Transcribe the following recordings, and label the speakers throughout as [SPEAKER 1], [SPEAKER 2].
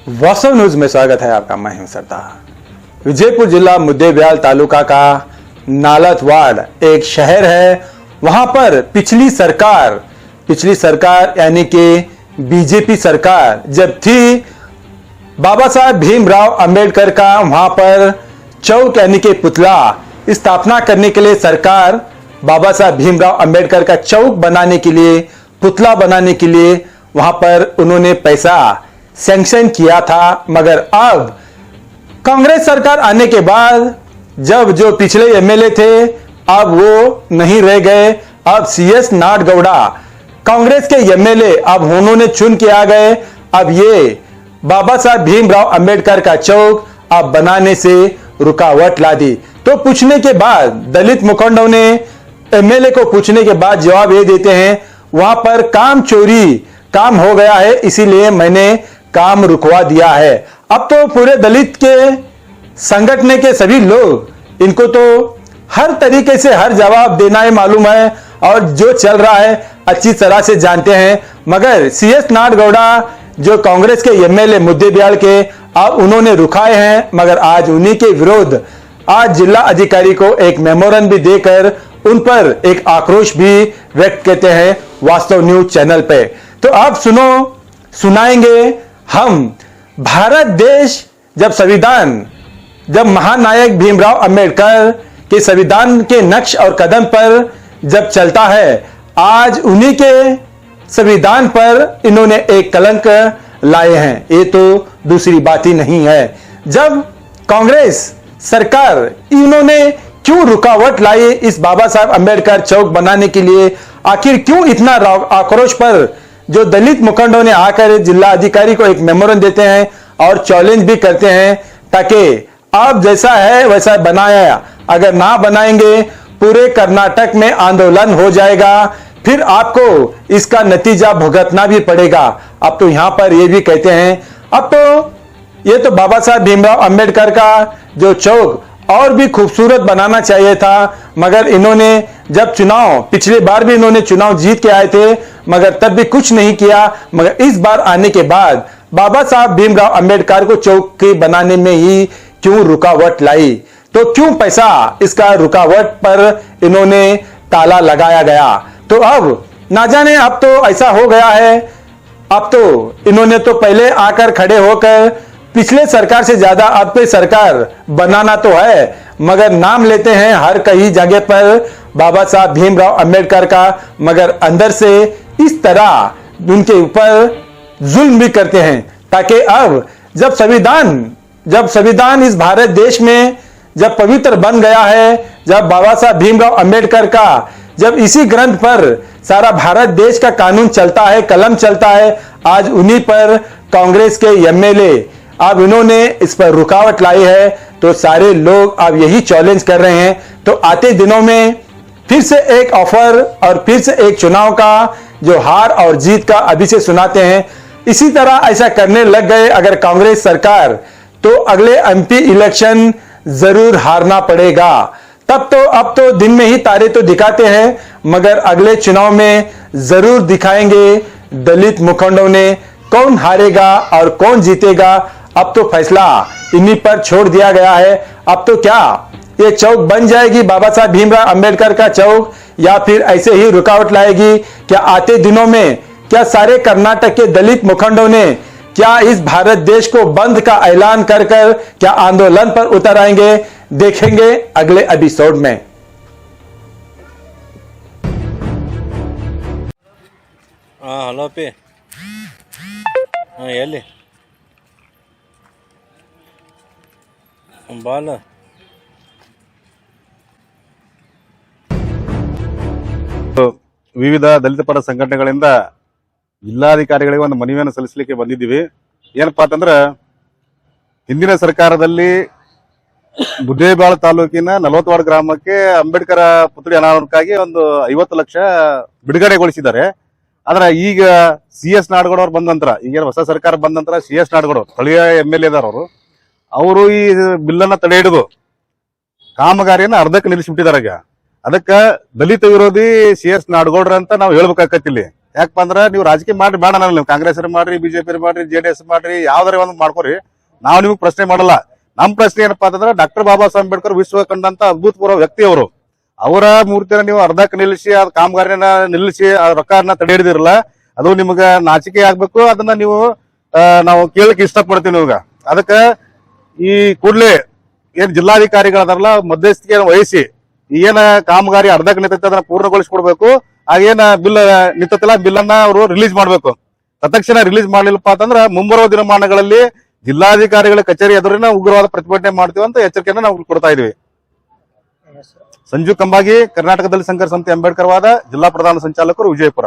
[SPEAKER 1] वास्तव न्यूज में स्वागत है आपका। मैं हूं सरदार। विजयपुर जिला मुद्देबिहाल तालुका का नालत वार्ड एक शहर है। वहां पर पिछली सरकार यानी कि बीजेपी सरकार जब थी, बाबा साहब भीमराव अंबेडकर का वहां पर चौक यानी कि पुतला स्थापना करने के लिए सरकार बाबा साहब भीमराव अंबेडकर का चौक बनाने के लिए, पुतला बनाने के लिए वहां पर उन्होंने पैसा सैंक्शन किया था। मगर अब कांग्रेस सरकार आने के बाद जब जो पिछले एमएलए थे अब वो नहीं रह गए। अब सीएस नाडगौड़ा कांग्रेस के एमएलए अब उन्होंने चुन के आ गए। अब ये बाबा साहब भीमराव अंबेडकर का चौक अब बनाने से रुकावट ला दी। तो पूछने के बाद दलित मुखंडों ने एमएलए को पूछने के बाद जवाब ये देते हैं वहां पर काम हो गया है, इसीलिए मैंने काम रुकवा दिया है। अब तो पूरे दलित के संगठन के सभी लोग इनको तो हर तरीके से हर जवाब देना ही मालूम है और जो चल रहा है अच्छी तरह से जानते हैं। मगर सीएस नाडगौड़ा जो कांग्रेस के एमएलए मुद्देबिहाल के अब उन्होंने रुकाए हैं, मगर आज उन्हीं के विरोध आज जिला अधिकारी को एक मेमोरंडम भी देकर उन पर एक आक्रोश भी व्यक्त करते हैं वास्तव न्यूज चैनल पे। तो आप सुनाएंगे हम भारत देश जब महानायक भीमराव अंबेडकर के संविधान के नक्श और कदम पर जब चलता है, आज उन्हीं के संविधान पर इन्होंने एक कलंक लाए हैं। ये तो दूसरी बात ही नहीं है। जब कांग्रेस सरकार इन्होंने क्यों रुकावट लाई इस बाबा साहब अंबेडकर चौक बनाने के लिए, आखिर क्यों इतना आक्रोश पर जो दलित मुखंडों ने आकर जिला अधिकारी को एक मेमोरंडम देते हैं और चैलेंज भी करते हैं ताकि आप जैसा है वैसा बनाया, अगर ना बनाएंगे पूरे कर्नाटक में आंदोलन हो जाएगा, फिर आपको इसका नतीजा भुगतना भी पड़ेगा। अब तो यहां पर ये भी कहते हैं अब तो ये तो बाबा साहब भीमराव अंबेडकर का जो चौक और भी खूबसूरत बनाना चाहिए था। मगर इन्होंने जब पिछली बार भी इन्होंने चुनाव जीत के आए थे, मगर तब भी कुछ नहीं किया। मगर इस बार आने के बाद बाबा साहब भीमराव अंबेडकर को चौक के बनाने में ही क्यों रुकावट लाई, तो क्यों पैसा इसका रुकावट पर इन्होंने ताला लगाया गया। तो अब ना जाने अब तो ऐसा हो गया है, अब तो इन्होंने तो पहले आकर खड़े होकर पिछले सरकार से ज्यादा अब पे सरकार बनाना तो है, मगर नाम लेते हैं हर कई जगह पर बाबा साहब भीमराव अंबेडकर का, मगर अंदर से इस तरह उनके ऊपर जुल्म भी करते हैं। ताकि अब जब संविधान इस भारत देश में जब पवित्र बन गया है, जब बाबा साहब भीमराव अंबेडकर का जब इसी ग्रंथ पर सारा भारत देश का कानून चलता है, कलम चलता है, आज उन्हीं पर कांग्रेस के एमएलए अब इन्होंने इस पर रुकावट लाई है। तो सारे लोग अब यही चैलेंज कर रहे हैं। तो आते दिनों में फिर से एक ऑफर और फिर से एक चुनाव का जो हार और जीत का अभी से सुनाते हैं। इसी तरह ऐसा करने लग गए अगर कांग्रेस सरकार, तो अगले एमपी इलेक्शन जरूर हारना पड़ेगा। अब तो दिन में ही तारे तो दिखाते हैं, मगर अगले चुनाव में जरूर दिखाएंगे दलित मुखंडों ने कौन हारेगा और कौन जीतेगा। अब तो फैसला इन्हीं पर छोड़ दिया गया है। अब तो क्या ये चौक बन जाएगी बाबा साहब भीमराव अंबेडकर का चौक, या फिर ऐसे ही रुकावट लाएगी। क्या आते दिनों में क्या सारे कर्नाटक के दलित मुखंडों ने क्या इस भारत देश को बंद का ऐलान कर क्या आंदोलन पर उतर आएंगे, देखेंगे अगले एपिसोड में।
[SPEAKER 2] ಹಲೋ ಪಿ ಎಲ್ಲಿ ಬಾಲ
[SPEAKER 3] ವಿವಿಧ ದಲಿತ ಪರ ಸಂಘಟನೆಗಳಿಂದ ಜಿಲ್ಲಾಧಿಕಾರಿಗಳಿಗೆ ಒಂದು ಮನವಿಯನ್ನು ಸಲ್ಲಿಸಲಿಕ್ಕೆ ಬಂದಿದ್ದೀವಿ। ಏನಪ್ಪಾ ಅಂತಂದ್ರ ಹಿಂದಿನ ಸರ್ಕಾರದಲ್ಲಿ ಮುದ್ದೇಬಿಹಾಳ ತಾಲೂಕಿನ 40 ವಾರ್ಡ್ ಗ್ರಾಮಕ್ಕೆ ಅಂಬೇಡ್ಕರ್ ಪುತ್ಥಳಿ ಅನಾವರಣಕ್ಕಾಗಿ ಒಂದು 50 ಲಕ್ಷ ಬಿಡುಗಡೆಗೊಳಿಸಿದ್ದಾರೆ। ಆದ್ರೆ ಈಗ ಸಿಎಸ್ ನಾಡಗೌಡ ಅವ್ರು ಬಂದ ನಂತರ, ಈಗ ಹೊಸ ಸರ್ಕಾರ ಬಂದ ನಂತರ ಸಿಎಸ್ ನಾಡಗೌಡ ಸ್ಥಳೀಯ ಎಮ್ಎಲ್ಎ ಅವರು ಈ ಬಿಲ್ಲನ್ನ ತಡೆ ಹಿಡಿದು ಕಾಮಗಾರಿಯನ್ನ ಅರ್ಧಕ್ಕೆ ನಿಲ್ಲಿಸಿಬಿಟ್ಟಿದ್ದಾರೆ। ಅದಕ್ಕ ದಲಿತ ವಿರೋಧಿ ಸಿಎಸ್ ನಾಡಗೌಡ್ರ ಅಂತ ನಾವು ಹೇಳ್ಬೇಕಾಕತ್ತಿಲ್ಲಿ। ಯಾಕಪ್ಪ ಅಂದ್ರ ನೀವು ರಾಜಕೀಯ ಮಾಡ್ರಿ ಬೇಡ ನಾನು ನೀವು ಕಾಂಗ್ರೆಸ್ ಮಾಡ್ರಿ ಬಿಜೆಪಿ ಮಾಡ್ರಿ JDS ಮಾಡ್ರಿ ಯಾವ್ದಾರ ಒಂದ್ ಮಾಡ್ಕೊರಿ, ನಾವು ನಿಮ್ಗೆ ಪ್ರಶ್ನೆ ಮಾಡಲ್ಲ. ನಮ್ ಪ್ರಶ್ನೆ ಏನಪ್ಪಾ ಅಂತಂದ್ರೆ ಡಾಕ್ಟರ್ ಬಾಬಾ ಸಾಹೇಬ್ ಅಂಬೇಡ್ಕರ್ ವಿಶ್ವ ಕಂಡಂತ ಅದ್ಭುತಪೂರ್ವ ವ್ಯಕ್ತಿ ಅವರು. ಅವರ ಮೂರ್ತಿನ ನೀವು ಅರ್ಧಕ್ಕೆ ನಿಲ್ಲಿಸಿ ಅದ್ ಕಾಮಗಾರಿನ ನಿಲ್ಲಿಸಿ ಆ ರೊಕ್ಕನ ತಡೆ ಹಿಡಿದಿರಲ್ಲ, ಅದು ನಿಮ್ಗ ನಾಚಿಕೆ ಆಗ್ಬೇಕು. ಅದನ್ನ ನೀವು ನಾವು ಕೇಳಕ್ ಇಷ್ಟಪಡ್ತೀವಿ ನಿಮ್ಗ. ಅದಕ್ಕ ಈ ಕೂಡ್ಲೆ ಏನ್ ಜಿಲ್ಲಾಧಿಕಾರಿಗಳದಾರಲ್ಲ ಮಧ್ಯಸ್ಥಿಕೆ ವಹಿಸಿ ಏನ ಕಾಮಗಾರಿ ಅರ್ಧಕ್ಕೆ ನಿಂತೈತೆ ಅದನ್ನ ಪೂರ್ಣಗೊಳಿಸ್ಕೊಡ್ಬೇಕು. ಆಗೇನ ಬಿಲ್ ನಿಂತಲ್ಲ ಬಿಲ್ ಅನ್ನ ಅವರು ರಿಲೀಸ್ ಮಾಡ್ಬೇಕು. ತತ್ಕ್ಷಣ ರಿಲೀಸ್ ಮಾಡ್ಲಿಲ್ಲಪ್ಪ ಅಂತಂದ್ರ ಮುಂಬರುವ ದಿನಮಾನಗಳಲ್ಲಿ ಜಿಲ್ಲಾಧಿಕಾರಿಗಳ ಕಚೇರಿ ಎದುರಿನ ಉಗ್ರವಾದ ಪ್ರತಿಭಟನೆ ಮಾಡ್ತೀವಿ ಅಂತ ಎಚ್ಚರಿಕೆಯನ್ನ ನಾವು ಕೊಡ್ತಾ ಇದೀವಿ. ಸಂಜು ಕಂಬಾಗಿ, ಕರ್ನಾಟಕದಲ್ಲಿ ಸಂಘರ್ಷ ಸಮಿತಿ ಅಂಬೇಡ್ಕರ್ ವಾದ, ಜಿಲ್ಲಾ ಪ್ರಧಾನ ಸಂಚಾಲಕರು, ವಿಜಯಪುರ.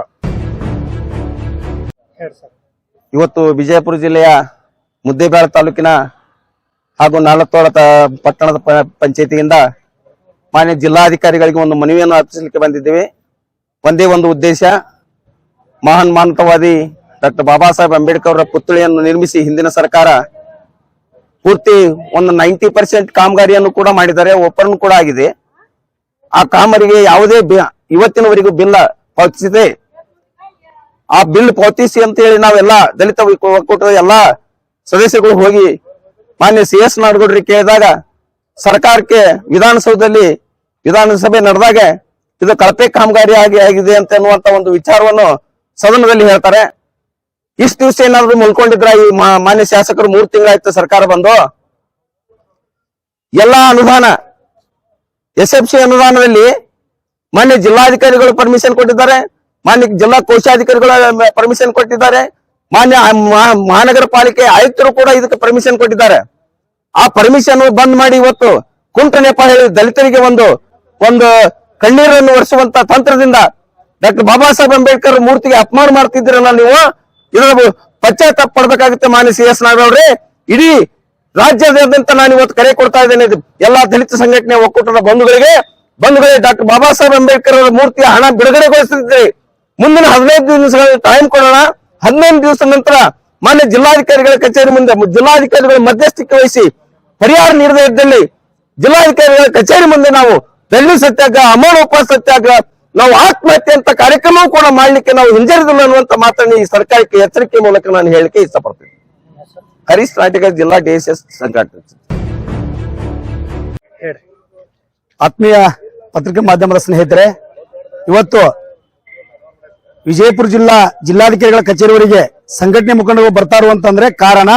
[SPEAKER 4] ಇವತ್ತು ವಿಜಯಪುರ ಜಿಲ್ಲೆಯ ಮುದ್ದೇಬೇಳ ತಾಲೂಕಿನ ಹಾಗೂ ನಾಲತ್ತೋಳ ಪಟ್ಟಣದ ಪಂಚಾಯತಿಯಿಂದ ಮಾನ್ಯ ಜಿಲ್ಲಾಧಿಕಾರಿಗಳಿಗೆ ಒಂದು ಮನವಿಯನ್ನು ಅರ್ಪಿಸಲಿಕ್ಕೆ ಬಂದಿದ್ದೇವೆ. ಒಂದೇ ಒಂದು ಉದ್ದೇಶ, ಮಹಾನ್ ಮಾನವತಾವಾದಿ ಡಾಕ್ಟರ್ ಬಾಬಾ ಸಾಹೇಬ್ ಅಂಬೇಡ್ಕರ್ ಅವರ ಪುತ್ಥಳಿಯನ್ನು ನಿರ್ಮಿಸಿ ಹಿಂದಿನ ಸರ್ಕಾರ ಪೂರ್ತಿ ಒಂದು 90% ಕಾಮಗಾರಿಯನ್ನು ಕೂಡ ಮಾಡಿದ್ದಾರೆ, ಓಪನ್ ಕೂಡ ಆಗಿದೆ. ಆ ಕಾಮಗಾರಿಗೆ ಯಾವುದೇ ಇವತ್ತಿನವರೆಗೂ ಬಿಲ್ ಪಾವತಿಸಿದೆ. ಆ ಬಿಲ್ ಪಾವತಿಸಿ ಅಂತ ಹೇಳಿ ನಾವೆಲ್ಲ ದಲಿತ ಒಕ್ಕೂಟದ ಎಲ್ಲಾ ಸದಸ್ಯಗಳು ಹೋಗಿ ಮಾನ್ಯ CS ನಾಡಗೌಡರಿಗೆ ಕೇಳಿದಾಗ ಸರ್ಕಾರಕ್ಕೆ ವಿಧಾನಸಭೆ ನಡೆದಾಗ ಇದು ಕಳಪೆ ಕಾಮಗಾರಿ ಆಗಿದೆ ಅಂತ ಅನ್ನುವಂತ ಒಂದು ವಿಚಾರವನ್ನು ಸದನದಲ್ಲಿ ಹೇಳ್ತಾರೆ. ಇಷ್ಟು ದಿವಸ ಏನಾದ್ರು ಮುಲ್ಕೊಂಡಿದ್ರ ಈ ಮಾನ್ಯ ಶಾಸಕರು 3 ತಿಂಗಳಾಯ್ತು ಸರ್ಕಾರ ಬಂದು. ಎಲ್ಲಾ ಅನುದಾನ SFC ಅನುದಾನದಲ್ಲಿ ಮಾನ್ಯ ಜಿಲ್ಲಾಧಿಕಾರಿಗಳು ಪರ್ಮಿಷನ್ ಕೊಟ್ಟಿದ್ದಾರೆ, ಮಾನ್ಯ ಜಿಲ್ಲಾ ಕೋಶಾಧಿಕಾರಿಗಳು ಪರ್ಮಿಷನ್ ಕೊಟ್ಟಿದ್ದಾರೆ, ಮಾನ್ಯ ಮಹಾನಗರ ಪಾಲಿಕೆ ಆಯುಕ್ತರು ಕೂಡ ಇದಕ್ಕೆ ಪರ್ಮಿಷನ್ ಕೊಟ್ಟಿದ್ದಾರೆ. ಆ ಪರ್ಮಿಷನ್ ಬಂದ್ ಮಾಡಿ ಇವತ್ತು ಕುಂಟ ನೆಪ ಹೇಳಿ ದಲಿತರಿಗೆ ಒಂದು ಕಣ್ಣೀರನ್ನು ಒರೆಸುವಂತ ತಂತ್ರದಿಂದ ಡಾಕ್ಟರ್ ಬಾಬಾ ಸಾಹೇಬ್ ಅಂಬೇಡ್ಕರ್ ಮೂರ್ತಿಗೆ ಅಪಮಾನ ಮಾಡ್ತಿದ್ದೀರಲ್ಲ ನೀವು. ಇದರ ಪಶ್ಚಾತ್ತಾಪ ಪಡ್ಬೇಕಾಗುತ್ತೆ ಮಾನ್ಯ CS ನಾಗೌಡ್ರೆ. ಇಡೀ ರಾಜ್ಯಾದ್ಯಂತ ನಾನು ಇವತ್ತು ಕರೆ ಕೊಡ್ತಾ ಇದ್ದೇನೆ ಎಲ್ಲಾ ದಲಿತ ಸಂಘಟನೆ ಒಕ್ಕೂಟದ ಬಂಧುಗಳೇ, ಡಾಕ್ಟರ್ ಬಾಬಾ ಸಾಹೇಬ್ ಅಂಬೇಡ್ಕರ್ ಅವರ ಮೂರ್ತಿಯ ಹಣ ಬಿಡುಗಡೆಗೊಳಿಸಿದ್ರಿ. ಮುಂದಿನ 15 ದಿವಸಗಳ ಟೈಮ್ ಕೊಡೋಣ. 15 ದಿವಸದ ನಂತರ ಮಾನ್ಯ ಜಿಲ್ಲಾಧಿಕಾರಿಗಳ ಕಚೇರಿ ಮುಂದೆ ಜಿಲ್ಲಾಧಿಕಾರಿಗಳ ಮಧ್ಯಸ್ಥಿಕೆ ವಹಿಸಿ ಪರಿಹಾರ ನೀಡದೇ ಇದ್ದಲ್ಲಿ ಜಿಲ್ಲಾಧಿಕಾರಿಗಳ ಕಚೇರಿ ಮುಂದೆ ನಾವು ಧರಣಿ ಸತ್ಯಾಗ್ರಹ, ಅಮೋಘ ಉಪವಾಸ ಸತ್ಯಾಗ್ರಹ, ನಾವು ಆತ್ಮಹತ್ಯೆ ಅಂತ ಕಾರ್ಯಕ್ರಮವೂ ಕೂಡ ಮಾಡ್ಲಿಕ್ಕೆ ನಾವು ಹಿಂಜರಿದಿಲ್ಲ ಅನ್ನುವಂತ ಮಾತನ್ನು ಈ ಸರ್ಕಾರಕ್ಕೆ ಎಚ್ಚರಿಕೆ ಮೂಲಕ ನಾನು ಹೇಳಿಕೆ ಇಷ್ಟಪಡ್ತೀನಿ. ಹರೀಶ್ ನಾಟಿಕ, ಜಿಲ್ಲಾ DSS ಸಂಘಟನೆ.
[SPEAKER 5] ಆತ್ಮೀಯ ಪತ್ರಿಕಾ ಮಾಧ್ಯಮದ ಸ್ನೇಹಿತರೆ, ಇವತ್ತು ವಿಜಯಪುರ ಜಿಲ್ಲಾಧಿಕಾರಿಗಳ ಕಚೇರಿವರೆಗೆ ಸಂಘಟನೆ ಮುಖಂಡರು ಬರ್ತಾ ಇರುವಂತಂದ್ರೆ ಕಾರಣ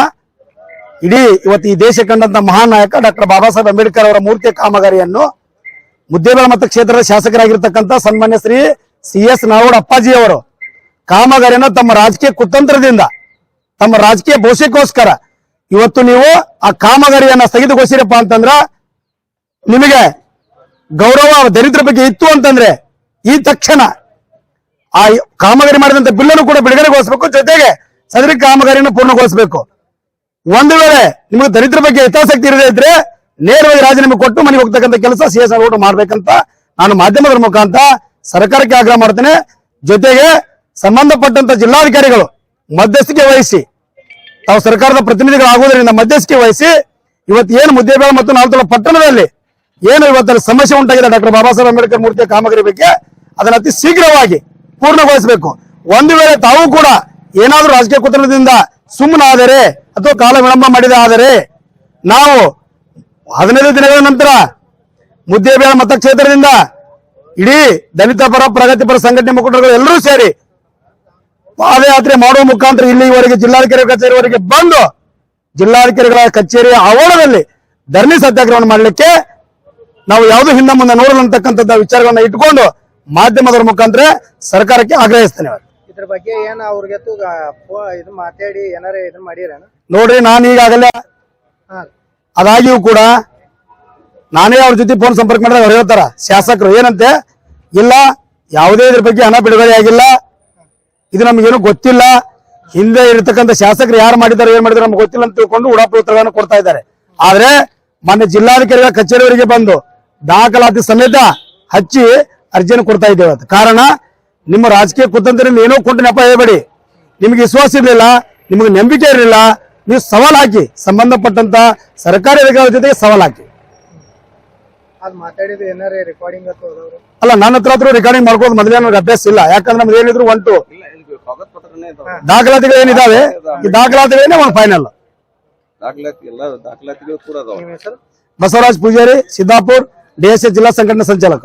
[SPEAKER 5] ಇಡೀ ಇವತ್ತು ಈ ದೇಶ ಕಂಡಂತ ಮಹಾನ್ ನಾಯಕ ಡಾಕ್ಟರ್ ಬಾಬಾ ಸಾಹೇಬ್ ಅಂಬೇಡ್ಕರ್ ಅವರ ಮೂರ್ತಿಯ ಕಾಮಗಾರಿಯನ್ನು ಮುದ್ದೇಬೇಳ ಮತಕ್ಷೇತ್ರದ ಶಾಸಕರಾಗಿರ್ತಕ್ಕಂಥ ಸನ್ಮಾನ್ಯ ಶ್ರೀ CS ನಾಗೌಡ ಅಪ್ಪಾಜಿ ಅವರು ಕಾಮಗಾರಿಯನ್ನು ತಮ್ಮ ರಾಜಕೀಯ ಕುತಂತ್ರದಿಂದ, ತಮ್ಮ ರಾಜಕೀಯ ಭವಿಷ್ಯಕ್ಕೋಸ್ಕರ ಇವತ್ತು ನೀವು ಆ ಕಾಮಗಾರಿಯನ್ನ ಸ್ಥಗಿತಗೊಳಿಸಿರಪ್ಪ ಅಂತಂದ್ರ ನಿಮಗೆ ಗೌರವ ದರಿದ್ರ ಬಗ್ಗೆ ಇತ್ತು ಅಂತಂದ್ರೆ ಈ ತಕ್ಷಣ ಆ ಕಾಮಗಾರಿ ಮಾಡಿದಂತ ಬಿಲ್ಲನ್ನು ಕೂಡ ಬಿಡುಗಡೆಗೊಳಿಸಬೇಕು, ಜೊತೆಗೆ ಸದರಿ ಕಾಮಗಾರಿಯನ್ನು ಪೂರ್ಣಗೊಳಿಸಬೇಕು. ಒಂದು ವೇಳೆ ನಿಮಗೆ ದರಿದ್ರ ಬಗ್ಗೆ ಹಿತಾಸಕ್ತಿ ಇರದೇ ಇದ್ರೆ ನೇರವಾಗಿ ರಾಜೀನಾಮೆ ಕೊಟ್ಟು ಮನೆಗೆ ಹೋಗ್ತಕ್ಕಂಥ ಕೆಲಸ CS ನಾಗೌಡ ಮಾಡ್ಬೇಕಂತ ನಾನು ಮಾಧ್ಯಮದ ಮುಖಾಂತರ ಸರ್ಕಾರಕ್ಕೆ ಆಗ್ರಹ ಮಾಡ್ತೇನೆ. ಜೊತೆಗೆ ಸಂಬಂಧಪಟ್ಟಂತ ಜಿಲ್ಲಾಧಿಕಾರಿಗಳು ಮಧ್ಯಸ್ಥಿಕೆ ವಹಿಸಿ, ತಾವು ಸರ್ಕಾರದ ಪ್ರತಿನಿಧಿಗಳಾಗುವುದರಿಂದ ಮಧ್ಯಸ್ಥಿಕೆ ವಹಿಸಿ ಇವತ್ತು ಏನು ಮುದ್ದೇಬೇಳ ಮತ್ತು ನಾಲ್ತೋಳ ಪಟ್ಟಣದಲ್ಲಿ ಏನು ಇವತ್ತು ಸಮಸ್ಯೆ ಉಂಟಾಗಿದೆ ಡಾಕ್ಟರ್ ಬಾಬಾ ಸಾಹೇಬ್ ಅಂಬೇಡ್ಕರ್ ಮೂರ್ತಿಯ ಕಾಮಗಾರಿ ಬಗ್ಗೆ ಅದನ್ನ ಅತಿ ಶೀಘ್ರವಾಗಿ ಪೂರ್ಣಗೊಳಿಸಬೇಕು. ಒಂದು ವೇಳೆ ತಾವು ಕೂಡ ಏನಾದರೂ ರಾಜಕೀಯ ಕುತಂತ್ರದಿಂದ ಸುಮ್ಮನಾದರೆ ಅಥವಾ ಕಾಲ ವಿಳಂಬ ಮಾಡಿದ ಆದರೆ ನಾವು 15 ದಿನಗಳ ನಂತರ ಮುದ್ದೇಬೇಳ ಮತಕ್ಷೇತ್ರದಿಂದ ಇಡೀ ದಲಿತ ಪರ ಪ್ರಗತಿಪರ ಸಂಘಟನೆ ಮುಖಂಡರುಗಳು ಎಲ್ಲರೂ ಸೇರಿ ಪಾದಯಾತ್ರೆ ಮಾಡುವ ಮುಖಾಂತರ ಇಲ್ಲಿವರೆಗೆ ಜಿಲ್ಲಾಧಿಕಾರಿ ಕಚೇರಿವರೆಗೆ ಬಂದು ಜಿಲ್ಲಾಧಿಕಾರಿಗಳ ಕಚೇರಿಯ ಆವರಣದಲ್ಲಿ ಧರಣಿ ಸತ್ಯಾಗ್ರಹವನ್ನು ಮಾಡಲಿಕ್ಕೆ ನಾವು ಯಾವುದೂ ಹಿಂದೆ ಮುಂದೆ ನೋಡಲ್ಲ ಅಂತಕ್ಕಂಥ ವಿಚಾರಗಳನ್ನ ಇಟ್ಕೊಂಡು ಮಾಧ್ಯಮದ ಮುಖಾಂತರ ಸರ್ಕಾರಕ್ಕೆ ಆಗ್ರಹಿಸ್ತೇನೆ.
[SPEAKER 6] ಇದ್ರ ಬಗ್ಗೆ ಏನ ಅವ್ರಿಗೆ ಇದು ಮಾತಾಡಿ ಏನಾರ ಇದನ್ನ ಮಾಡಿರೇನ?
[SPEAKER 5] ನೋಡ್ರಿ, ನಾನು ಈಗಾಗಲೇ ಅದಾಗಿಯೂ ಕೂಡ ನಾನೇ ಅವ್ರ ಜೊತೆ ಫೋನ್ ಸಂಪರ್ಕ ಮಾಡಿದಾಗ ಅವ್ರು ಹೇಳ್ತಾರ ಶಾಸಕರು ಏನಂತೆ, ಇಲ್ಲ ಯಾವುದೇ ಇದ್ರ ಬಗ್ಗೆ ಹಣ ಬಿಡುಗಡೆ ಆಗಿಲ್ಲ, ಇದು ನಮಗೇನು ಗೊತ್ತಿಲ್ಲ, ಹಿಂದೆ ಇರತಕ್ಕಂಥ ಶಾಸಕರು ಯಾರು ಮಾಡಿದಾರೆ ಏನ್ ಮಾಡಿದಾರೆ ನಮ್ಗೆ ಗೊತ್ತಿಲ್ಲ ಅಂತ ತಿಳ್ಕೊಂಡು ಉಡಾಪು ಉತ್ತರಗಳನ್ನು ಕೊಡ್ತಾ ಇದ್ದಾರೆ. ಆದ್ರೆ ಮೊನ್ನೆ ಜಿಲ್ಲಾಧಿಕಾರಿಗಳ ಕಚೇರಿಯವರಿಗೆ ಬಂದು ದಾಖಲಾತಿ ಸಮೇತ ಹಚ್ಚಿ ಅರ್ಜಿಯನ್ನು ಕೊಡ್ತಾ ಇದ್ದೇವೆ. ಕಾರಣ ನಿಮ್ಮ ರಾಜಕೀಯ ಕುತಂತ್ರದಿಂದ ಏನೋ ಕೊಟ್ಟು ನೆಪ ಹೇಳ್ಬೇಡಿ. ನಿಮ್ಗೆ ವಿಶ್ವಾಸ ಇರಲಿಲ್ಲ, ನಿಮಗೆ ನಂಬಿಕೆ ಇರಲಿಲ್ಲ, ನೀವು ಸವಾಲ್ ಹಾಕಿ, ಸಂಬಂಧಪಟ್ಟಂತ ಸರ್ಕಾರಿ ಅಧಿಕಾರಿಗಳ ಜೊತೆಗೆ ಸವಾಲ್ ಹಾಕಿ.
[SPEAKER 6] ಅದ್ ಮಾತಾಡಿದ್ರೆ ಏನಾರ ರೆಕಾರ್ಡಿಂಗ್
[SPEAKER 5] ಅಲ್ಲ, ನನ್ನ ಹತ್ರ ರೆಕಾರ್ಡಿಂಗ್ ಮಾಡ್ಕೋದು ಮೊದಲೇ ನನಗೆ ಅಭ್ಯಾಸ ಇಲ್ಲ. ಯಾಕಂದ್ರೆ ನಮ್ದು ಏನಿದ್ರು 1 2 ದಾಖಲಾತಿಗಳು ಏನಿದಾವೆ ಈ ದಾಖಲಾತಿಗಳೇನೆ ಒಂದು ಫೈನಲ್.
[SPEAKER 6] ನಿಮ್ಮ ಹೆಸರು?
[SPEAKER 5] ಬಸವರಾಜ್ ಪೂಜಾರಿ, ಸಿದ್ದಾಪುರ್, DSS ಜಿಲ್ಲಾ ಸಂಘಟನಾ ಸಂಚಾಲಕರು.